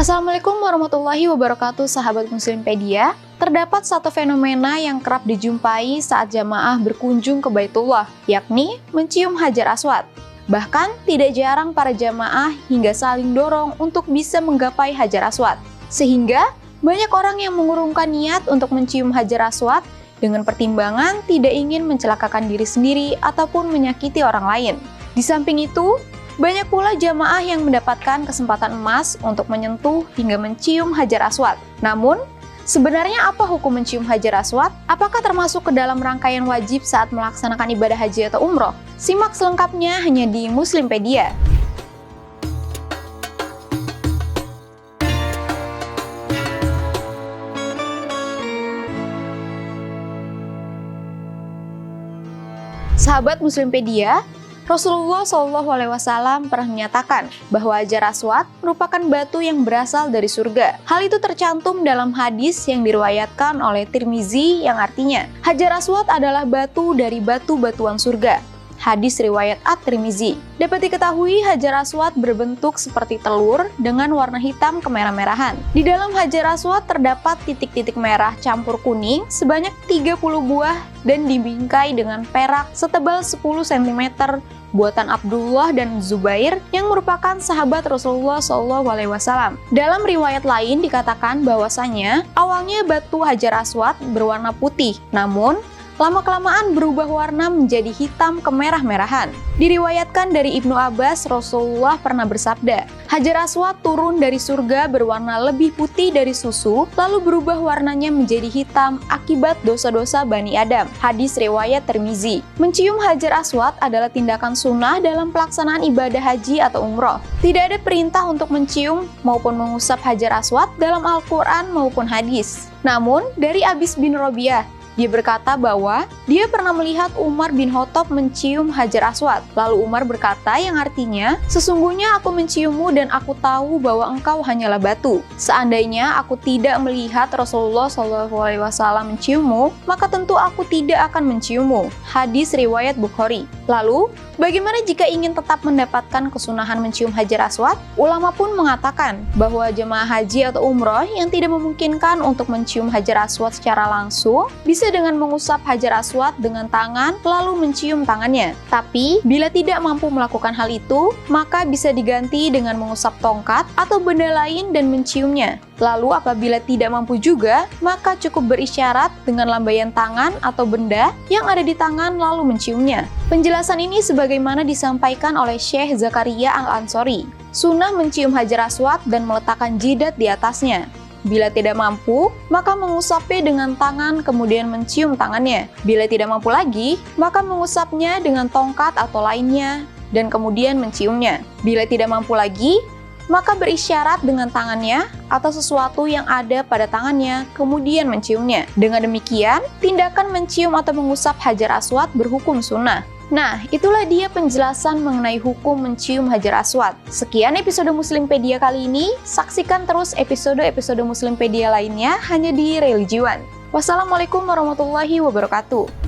Assalamualaikum warahmatullahi wabarakatuh, sahabat Muslimpedia. Terdapat satu fenomena yang kerap dijumpai saat jamaah berkunjung ke Baitullah, yakni mencium Hajar Aswad. Bahkan tidak jarang para jamaah hingga saling dorong untuk bisa menggapai Hajar Aswad. Sehingga banyak orang yang mengurungkan niat untuk mencium Hajar Aswad dengan pertimbangan tidak ingin mencelakakan diri sendiri ataupun menyakiti orang lain. Di samping itu, banyak pula jamaah yang mendapatkan kesempatan emas untuk menyentuh hingga mencium Hajar Aswad. Namun, sebenarnya apa hukum mencium Hajar Aswad? Apakah termasuk ke dalam rangkaian wajib saat melaksanakan ibadah haji atau umroh? Simak selengkapnya hanya di Muslimpedia. Sahabat Muslimpedia, Rasulullah SAW pernah menyatakan bahwa Hajar Aswad merupakan batu yang berasal dari surga. Hal itu tercantum dalam hadis yang diriwayatkan oleh Tirmizi yang artinya, Hajar Aswad adalah batu dari batu-batuan surga. Hadis riwayat At-Tirmizi. Dapat diketahui Hajar Aswad berbentuk seperti telur dengan warna hitam kemerah-merahan. Di dalam Hajar Aswad terdapat titik-titik merah campur kuning sebanyak 30 buah dan dibingkai dengan perak setebal 10 cm buatan Abdullah dan Zubair yang merupakan sahabat Rasulullah SAW. Dalam riwayat lain dikatakan bahwasanya awalnya batu Hajar Aswad berwarna putih, namun lama-kelamaan berubah warna menjadi hitam kemerah-merahan. Diriwayatkan dari Ibnu Abbas, Rasulullah pernah bersabda, Hajar Aswad turun dari surga berwarna lebih putih dari susu, lalu berubah warnanya menjadi hitam akibat dosa-dosa Bani Adam. Hadis riwayat Tirmizi. Mencium Hajar Aswad adalah tindakan sunnah dalam pelaksanaan ibadah haji atau umroh. Tidak ada perintah untuk mencium maupun mengusap Hajar Aswad dalam Al-Quran maupun hadis. Namun, dari Abis bin Robiah, dia berkata bahwa dia pernah melihat Umar bin Khattab mencium Hajar Aswad. Lalu Umar berkata yang artinya, sesungguhnya aku menciummu dan aku tahu bahwa engkau hanyalah batu. Seandainya aku tidak melihat Rasulullah SAW menciummu, maka tentu aku tidak akan menciummu. Hadis riwayat Bukhari. Lalu, bagaimana jika ingin tetap mendapatkan kesunahan mencium Hajar Aswad? Ulama pun mengatakan bahwa jemaah haji atau umroh yang tidak memungkinkan untuk mencium Hajar Aswad secara langsung, bisa dengan mengusap Hajar Aswad dengan tangan lalu mencium tangannya. Tapi, bila tidak mampu melakukan hal itu, maka bisa diganti dengan mengusap tongkat atau benda lain dan menciumnya. Lalu apabila tidak mampu juga, maka cukup berisyarat dengan lambaian tangan atau benda yang ada di tangan lalu menciumnya. Penjelasan ini sebagaimana disampaikan oleh Syekh Zakaria Al-Ansori. Sunnah mencium Hajar Aswad dan meletakkan jidat di atasnya. Bila tidak mampu, maka mengusapnya dengan tangan kemudian mencium tangannya. Bila tidak mampu lagi, maka mengusapnya dengan tongkat atau lainnya dan kemudian menciumnya. Bila tidak mampu lagi, maka berisyarat dengan tangannya atau sesuatu yang ada pada tangannya, kemudian menciumnya. Dengan demikian, tindakan mencium atau mengusap Hajar Aswad berhukum sunnah. Nah, itulah dia penjelasan mengenai hukum mencium Hajar Aswad. Sekian episode Muslimpedia kali ini. Saksikan terus episode-episode Muslimpedia lainnya hanya di Religiwan. Wassalamualaikum warahmatullahi wabarakatuh.